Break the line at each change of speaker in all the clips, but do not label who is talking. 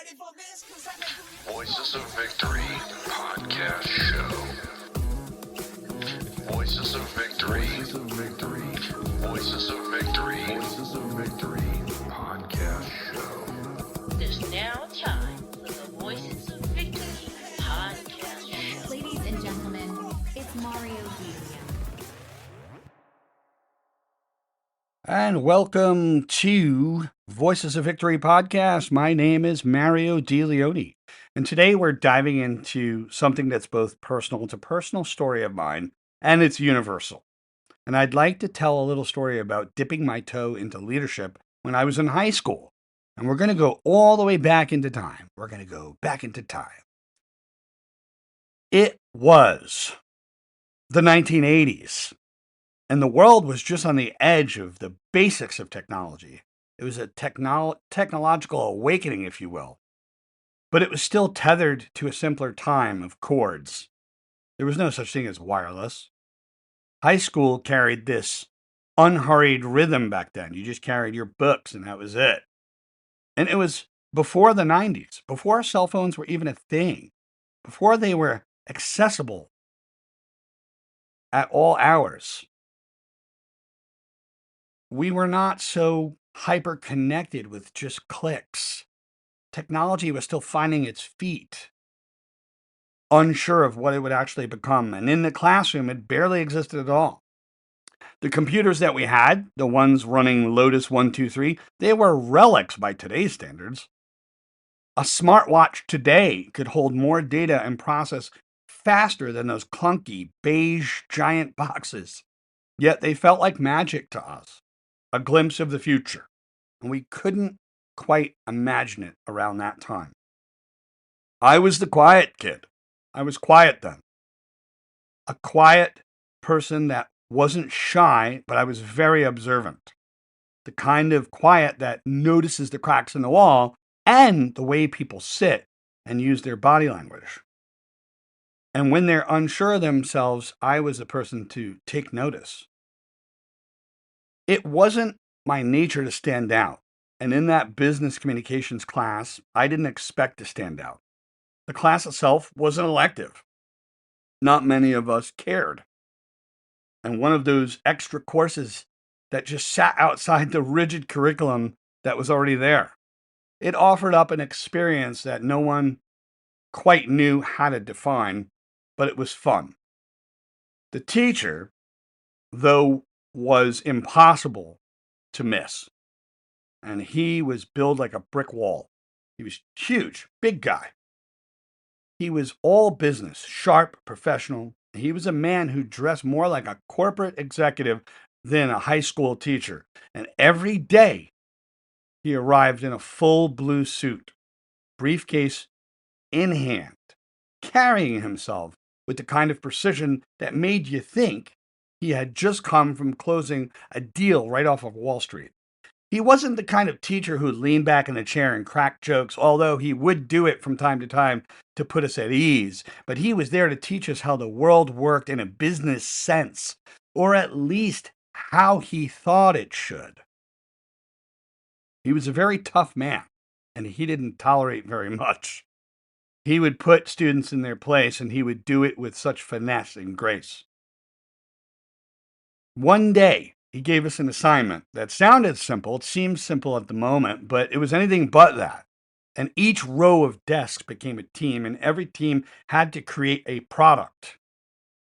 Voices of Victory Podcast Show. Voices of Victory. Voices of Victory. Podcast Show.
It's now time for the Voices of Victory podcast show.
Ladies and gentlemen, it's Mario D.
And welcome to Voices of Victory podcast. My name is Mario DeLeone. And today we're diving into something that's both personal. It's a personal story of mine, and it's universal. And I'd like to tell a little story about dipping my toe into leadership when I was in high school. And we're going to go all the way back into time. We're going to go back into time. It was the 1980s. And the world was just on the edge of the basics of technology. It was a technological awakening, if you will. But it was still tethered to a simpler time of chords. There was no such thing as wireless. High school carried this unhurried rhythm back then. You just carried your books and that was it. And it was before the 90s, before cell phones were even a thing, before they were accessible at all hours. We were not so hyper connected with just clicks. Technology was still finding its feet, unsure of what it would actually become. And in the classroom, it barely existed at all. The computers that we had, the ones running Lotus 123, they were relics by today's standards. A smartwatch today could hold more data and process faster than those clunky, beige, giant boxes. Yet they felt like magic to us. A glimpse of the future, and we couldn't quite imagine it around that time. I was the quiet kid. I was quiet then. A quiet person that wasn't shy, but I was very observant. The kind of quiet that notices the cracks in the wall and the way people sit and use their body language. And when they're unsure of themselves, I was the person to take notice. It wasn't my nature to stand out. And in that business communications class, I didn't expect to stand out. The class itself was an elective. Not many of us cared. And one of those extra courses that just sat outside the rigid curriculum that was already there. It offered up an experience that no one quite knew how to define, but it was fun. The teacher, though, was impossible to miss. And he was built like a brick wall. He was huge, big guy. He was all business, sharp, professional. He was a man who dressed more like a corporate executive than a high school teacher. And every day he arrived in a full blue suit, briefcase in hand, carrying himself with the kind of precision that made you think he had just come from closing a deal right off of Wall Street. He wasn't the kind of teacher who'd lean back in the chair and crack jokes, although he would do it from time to time to put us at ease. But he was there to teach us how the world worked in a business sense, or at least how he thought it should. He was a very tough man, and he didn't tolerate very much. He would put students in their place, and he would do it with such finesse and grace. One day, he gave us an assignment that sounded simple. It seemed simple at the moment, but it was anything but that. And each row of desks became a team, and every team had to create a product.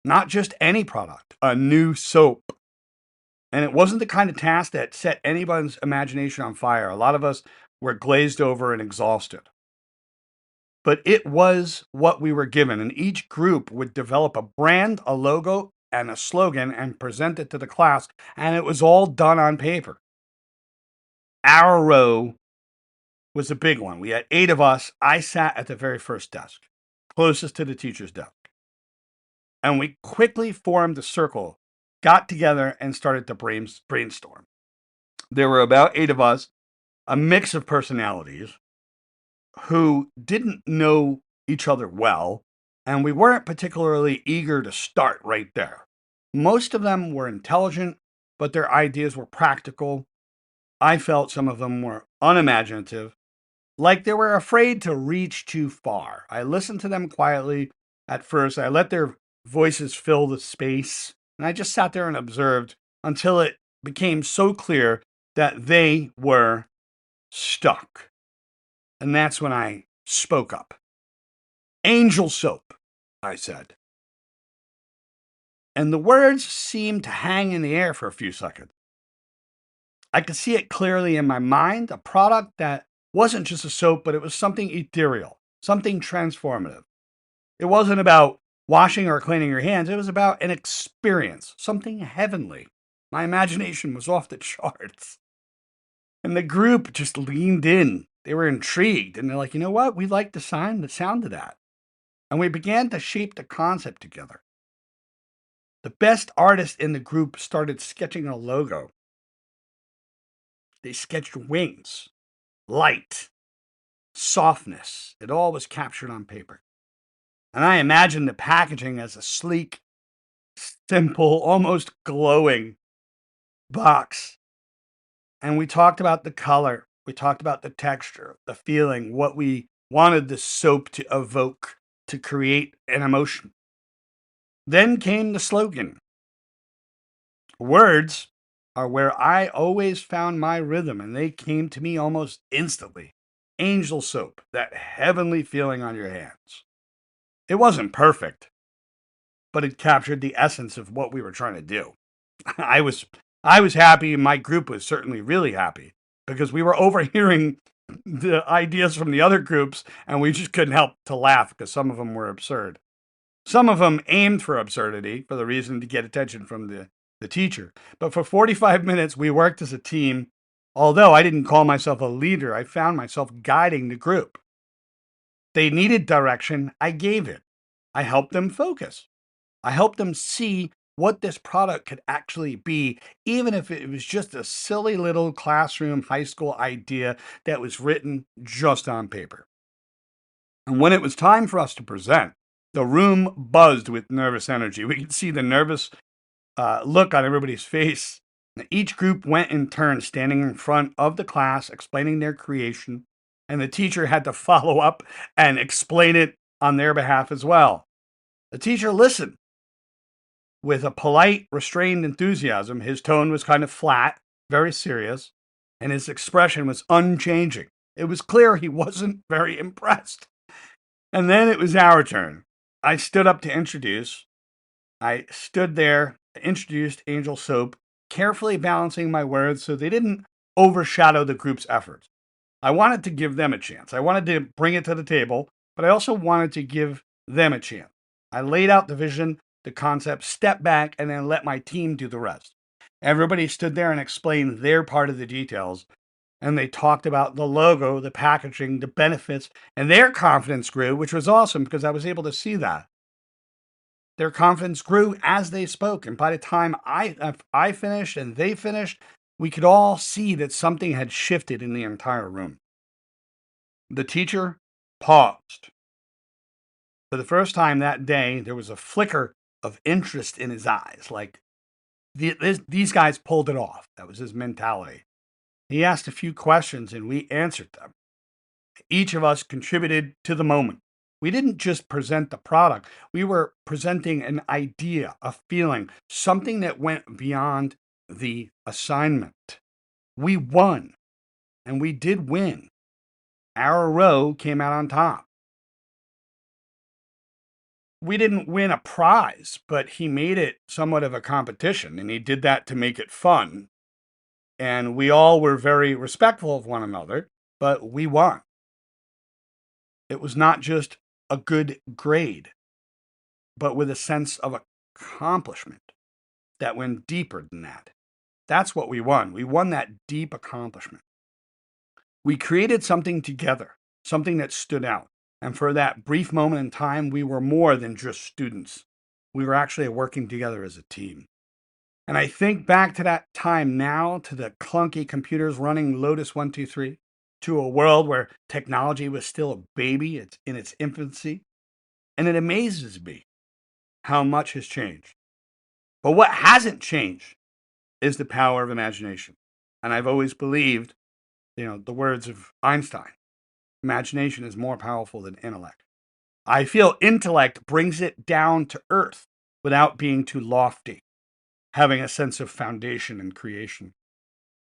Not just any product, a new soap. And it wasn't the kind of task that set anyone's imagination on fire. A lot of us were glazed over and exhausted. But it was what we were given, and each group would develop a brand, a logo, and a slogan and present it to the class, and it was all done on paper. Our row was a big one. We had 8 of us. I sat at the very first desk, closest to the teacher's desk. And we quickly formed a circle, got together, and started to brainstorm. There were about 8 of us, a mix of personalities who didn't know each other well, and we weren't particularly eager to start right there. Most of them were intelligent, but their ideas were practical. I felt some of them were unimaginative. like they were afraid to reach too far. I listened to them quietly at first. I let their voices fill the space, and I just sat there and observed until it became so clear that they were stuck. And that's when I spoke up. Angel soap, I said. And the words seemed to hang in the air for a few seconds. I could see it clearly in my mind, a product that wasn't just a soap, but it was something ethereal, something transformative. It wasn't about washing or cleaning your hands, it was about an experience, something heavenly. My imagination was off the charts. And the group just leaned in. They were intrigued, and they're like, you know what? We like the sound of that. And we began to shape the concept together. The best artist in the group started sketching a logo. They sketched wings, light, softness. It all was captured on paper. And I imagined the packaging as a sleek, simple, almost glowing box. And we talked about the color. We talked about the texture, the feeling, what we wanted the soap to evoke, to create an emotion. Then came the slogan. Words are where I always found my rhythm, and they came to me almost instantly. Angel soap, that heavenly feeling on your hands. It wasn't perfect, but it captured the essence of what we were trying to do. I was happy, and my group was certainly really happy because we were overhearing the ideas from the other groups, and we just couldn't help to laugh because some of them were absurd. Some of them aimed for absurdity for the reason to get attention from the teacher. But for 45 minutes, we worked as a team. Although I didn't call myself a leader, I found myself guiding the group. They needed direction. I gave it. I helped them focus. I helped them see what this product could actually be, even if it was just a silly little classroom high school idea that was written just on paper. And when it was time for us to present, the room buzzed with nervous energy. We could see the nervous look on everybody's face. Each group went in turn, standing in front of the class, explaining their creation, and the teacher had to follow up and explain it on their behalf as well. The teacher listened with a polite, restrained enthusiasm. His tone was kind of flat, very serious, and his expression was unchanging. It was clear he wasn't very impressed. And then it was our turn. I stood up to introduce. I stood there, introduced Angel Soap, carefully balancing my words so they didn't overshadow the group's efforts. I wanted to give them a chance. I wanted to bring it to the table, but I also wanted to give them a chance. I laid out the vision, the concept, stepped back, and then let my team do the rest. Everybody stood there and explained their part of the details, and they talked about the logo, the packaging, the benefits, and their confidence grew, which was awesome because I was able to see that. Their confidence grew as they spoke, and by the time I finished and they finished, we could all see that something had shifted in the entire room. The teacher paused. For the first time that day, there was a flicker of interest in his eyes, like these guys pulled it off. That was his mentality. He asked a few questions, and we answered them. Each of us contributed to the moment. We didn't just present the product, we were presenting an idea, a feeling, something that went beyond the assignment. We won, and we did win. Our row came out on top. We didn't win a prize, but he made it somewhat of a competition, and he did that to make it fun. And we all were very respectful of one another, but we won. It was not just a good grade, but with a sense of accomplishment that went deeper than that. That's what we won. We won that deep accomplishment. We created something together, something that stood out. And for that brief moment in time, we were more than just students. We were actually working together as a team. And I think back to that time now, to the clunky computers running Lotus 123, to a world where technology was still a baby, it's in its infancy. And it amazes me how much has changed. But what hasn't changed is the power of imagination. And I've always believed, the words of Einstein. imagination is more powerful than intellect. I feel intellect brings it down to earth without being too lofty, having a sense of foundation and creation.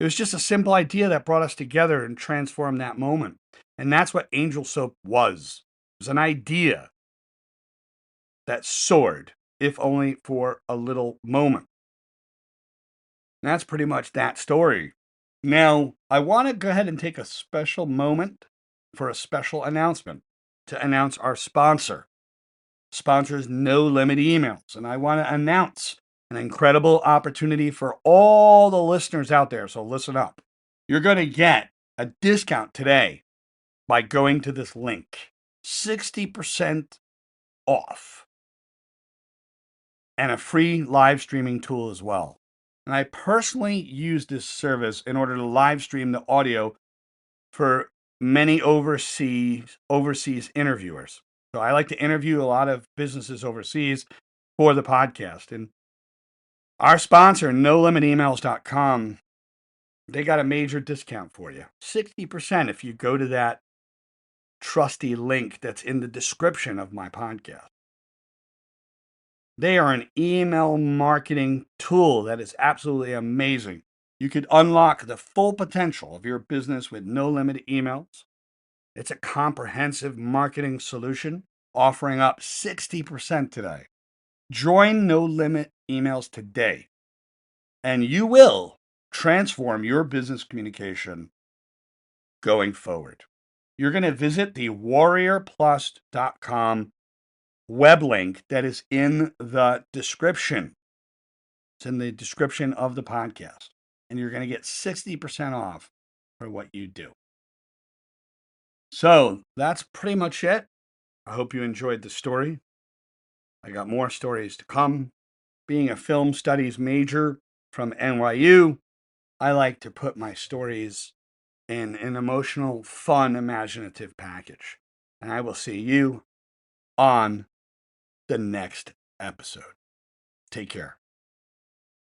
It was just a simple idea that brought us together and transformed that moment. And that's what Angel Soap was. It was an idea that soared, if only for a little moment. And that's pretty much that story. Now, I want to go ahead and take a special moment for a special announcement to announce our sponsor. Sponsors No Limit Emails. And I want to announce an incredible opportunity for all the listeners out there. So listen up. You're going to get a discount today by going to this link. 60% off. And a free live streaming tool as well. And I personally use this service in order to live stream the audio for many overseas interviewers. So I like to interview a lot of businesses overseas for the podcast. And our sponsor, NoLimitEmails.com, they got a major discount for you. 60% if you go to that trusty link that's in the description of my podcast. They are an email marketing tool that is absolutely amazing. You could unlock the full potential of your business with No Limit Emails. It's a comprehensive marketing solution offering up 60% today. Join No Limit Emails today, and you will transform your business communication going forward. You're going to visit the warriorplus.com web link that is in the description. It's in the description of the podcast. And you're going to get 60% off for what you do. So that's pretty much it. I hope you enjoyed the story. I got more stories to come. Being a film studies major from NYU, I like to put my stories in an emotional, fun, imaginative package. And I will see you on the next episode. Take care.